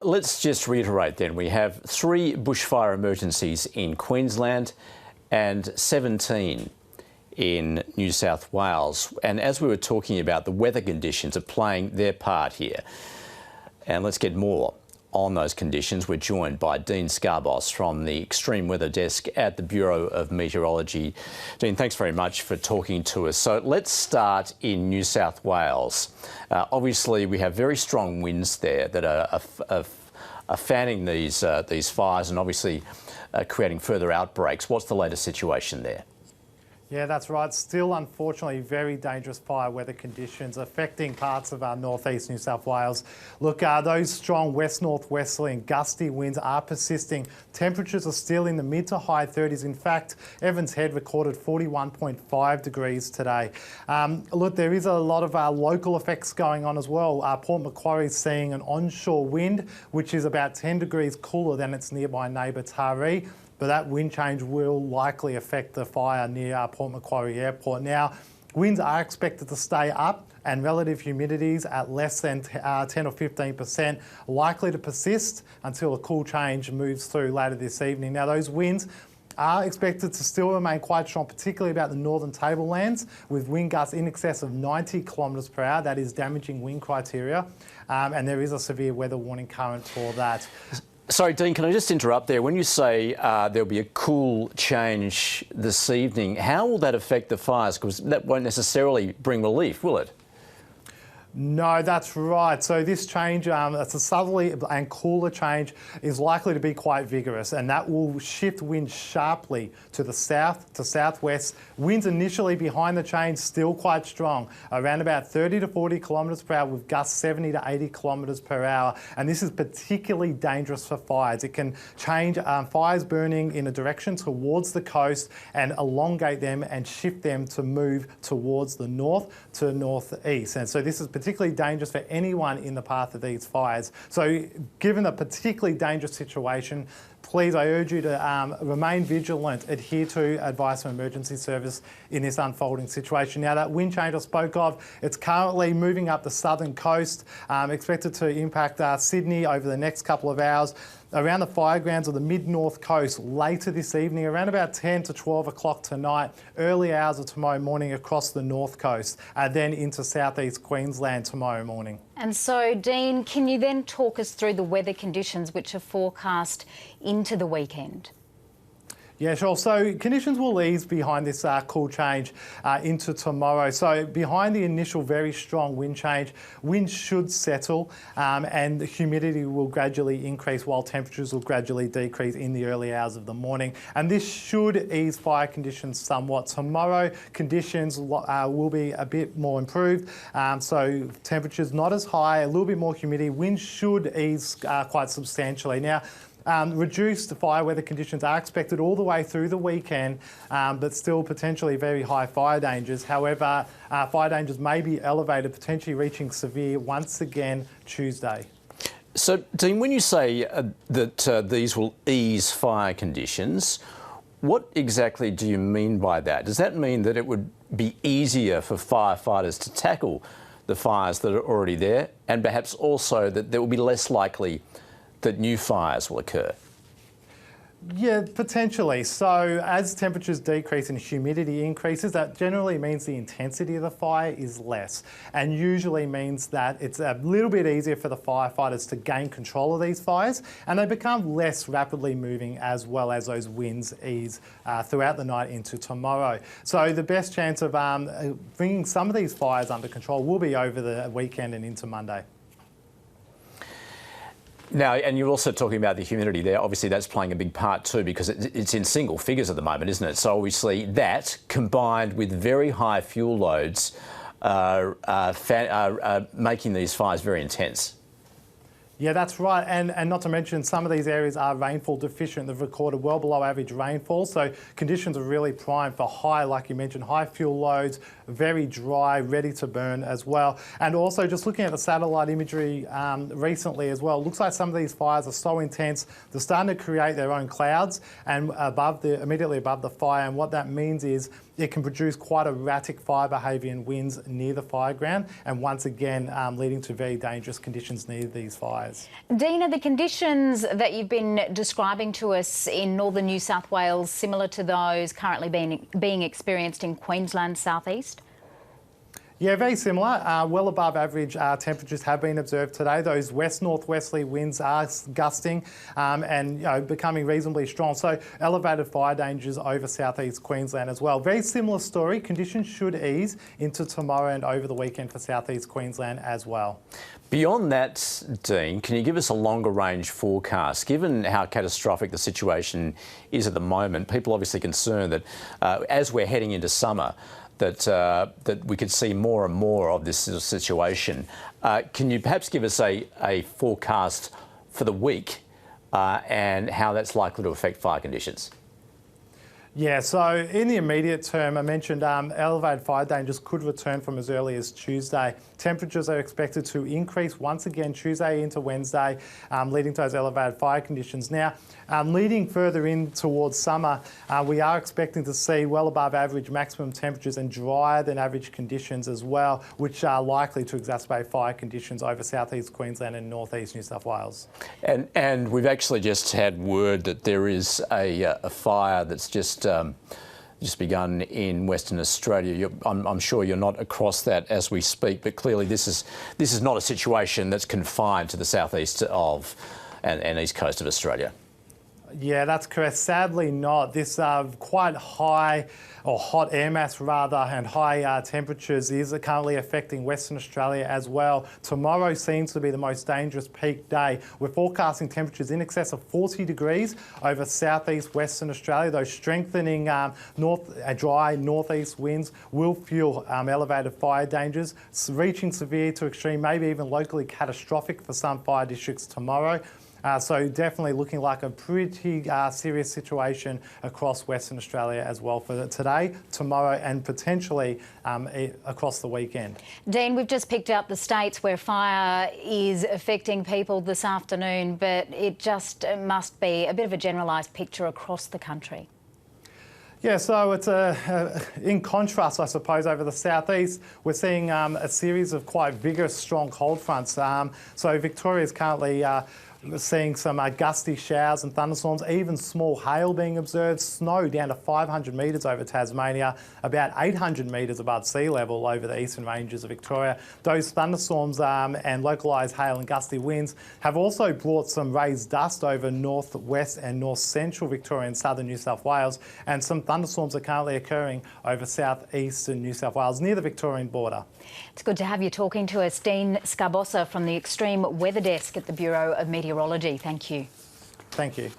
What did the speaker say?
Let's just reiterate then, we have 3 bushfire emergencies in Queensland and 17 in New South Wales. And as we were talking about, the weather conditions are playing their part here. And let's get more on those conditions. We're joined by Dean Sgarbossa from the Extreme Weather Desk at the Bureau of Meteorology. Dean, thanks very much for talking to us. So let's start in New South Wales. Obviously, we have very strong winds there that are fanning these fires and obviously creating further outbreaks. What's the latest situation there? Yeah, that's right. Still, unfortunately, very dangerous fire weather conditions affecting parts of our northeast New South Wales. Look, those strong west-northwesterly and gusty winds are persisting. Temperatures are still in the mid to high 30s. In fact, Evans Head recorded 41.5 degrees today. Look, there is a lot of local effects going on as well. Port Macquarie is seeing an onshore wind, which is about 10 degrees cooler than its nearby neighbour Taree. But that wind change will likely affect the fire near Port Macquarie Airport. Now, winds are expected to stay up and relative humidities at less than 10 or 15% likely to persist until a cool change moves through later this evening. Now, those winds are expected to still remain quite strong, particularly about the northern tablelands, with wind gusts in excess of 90 kilometres per hour. That is damaging wind criteria, and there is a severe weather warning current for that. Sorry, Dean, can I just interrupt there? When you say there'll be a cool change this evening, how will that affect the fires? Because that won't necessarily bring relief, will it? No, that's right. So this change, it's a southerly and cooler change, is likely to be quite vigorous, and that will shift winds sharply to the south to southwest. Winds initially behind the change still quite strong, around about 30 to 40 kilometres per hour with gusts 70 to 80 kilometres per hour. And this is particularly dangerous for fires. It can change fires burning in a direction towards the coast and elongate them and shift them to move towards the north to northeast. And so this is particularly dangerous for anyone in the path of these fires. So given the particularly dangerous situation, please, I urge you to remain vigilant, adhere to advice from emergency service in this unfolding situation. Now, that wind change I spoke of, it's currently moving up the southern coast, expected to impact Sydney over the next couple of hours, around the fire grounds of the mid-north coast later this evening, around about 10 to 12 o'clock tonight, early hours of tomorrow morning across the north coast, then into southeast Queensland tomorrow morning. And so, Dean, can you then talk us through the weather conditions which are forecast into the weekend? Yeah, sure. So conditions will ease behind this cool change into tomorrow. So behind the initial very strong wind change, winds should settle and the humidity will gradually increase while temperatures will gradually decrease in the early hours of the morning. And this should ease fire conditions somewhat. Tomorrow, conditions will be a bit more improved. So temperatures not as high, a little bit more humidity. Winds should ease quite substantially. Now, reduced fire weather conditions are expected all the way through the weekend, but still potentially very high fire dangers. However, fire dangers may be elevated, potentially reaching severe once again Tuesday. So, Dean, when you say that these will ease fire conditions, what exactly do you mean by that? Does that mean that it would be easier for firefighters to tackle the fires that are already there, and perhaps also that there will be less likely that new fires will occur? Yeah, potentially. So as temperatures decrease and humidity increases, that generally means the intensity of the fire is less, and usually means that it's a little bit easier for the firefighters to gain control of these fires, and they become less rapidly moving as well as those winds ease throughout the night into tomorrow. So the best chance of bringing some of these fires under control will be over the weekend and into Monday. Now, and you're also talking about the humidity there. Obviously, that's playing a big part too, because it's in single figures at the moment, isn't it? So obviously that, combined with very high fuel loads, are making these fires very intense. Yeah, that's right. And not to mention, some of these areas are rainfall deficient. They've recorded well below average rainfall. So conditions are really prime for high, like you mentioned, high fuel loads, very dry, ready to burn as well. And also just looking at the satellite imagery recently as well, it looks like some of these fires are so intense, they're starting to create their own clouds and immediately above the fire. And what that means is it can produce quite erratic fire behaviour and winds near the fire ground, and once again leading to very dangerous conditions near these fires. Dean, are the conditions that you've been describing to us in northern New South Wales similar to those currently being experienced in Queensland southeast? Yeah, very similar. Well above average temperatures have been observed today. Those west-northwesterly winds are gusting and becoming reasonably strong. So elevated fire dangers over southeast Queensland as well. Very similar story. Conditions should ease into tomorrow and over the weekend for southeast Queensland as well. Beyond that, Dean, can you give us a longer range forecast? Given how catastrophic the situation is at the moment, people are obviously concerned that as we're heading into summer, that we could see more and more of this sort of situation. Can you perhaps give us a forecast for the week and how that's likely to affect fire conditions? Yeah, so in the immediate term, I mentioned elevated fire dangers could return from as early as Tuesday. Temperatures are expected to increase once again Tuesday into Wednesday, leading to those elevated fire conditions. Now, leading further in towards summer, we are expecting to see well above average maximum temperatures and drier than average conditions as well, which are likely to exacerbate fire conditions over southeast Queensland and northeast New South Wales. And we've actually just had word that there is a fire that's just begun in Western Australia. I'm sure you're not across that as we speak, but clearly this is not a situation that's confined to the southeast of and east coast of Australia. Yeah, that's correct. Sadly not. This quite high, or hot air mass rather, and high temperatures is currently affecting Western Australia as well. Tomorrow seems to be the most dangerous peak day. We're forecasting temperatures in excess of 40 degrees over southeast Western Australia. Those strengthening dry northeast winds will fuel elevated fire dangers, reaching severe to extreme, maybe even locally catastrophic for some fire districts tomorrow. So definitely looking like a pretty serious situation across Western Australia as well for today, tomorrow and potentially across the weekend. Dean, we've just picked out the states where fire is affecting people this afternoon, but it just must be a bit of a generalised picture across the country. Yeah, so it's in contrast, I suppose, over the southeast, we're seeing a series of quite vigorous, strong cold fronts. So Victoria is currently seeing some gusty showers and thunderstorms, even small hail being observed, snow down to 500 metres over Tasmania, about 800 metres above sea level over the eastern ranges of Victoria. Those thunderstorms and localised hail and gusty winds have also brought some raised dust over northwest and north central Victoria and southern New South Wales, and some thunderstorms are currently occurring over southeastern New South Wales near the Victorian border. It's good to have you talking to us, Dean Sgarbossa from the Extreme Weather Desk at the Bureau of Meteorology. Thank you. Thank you.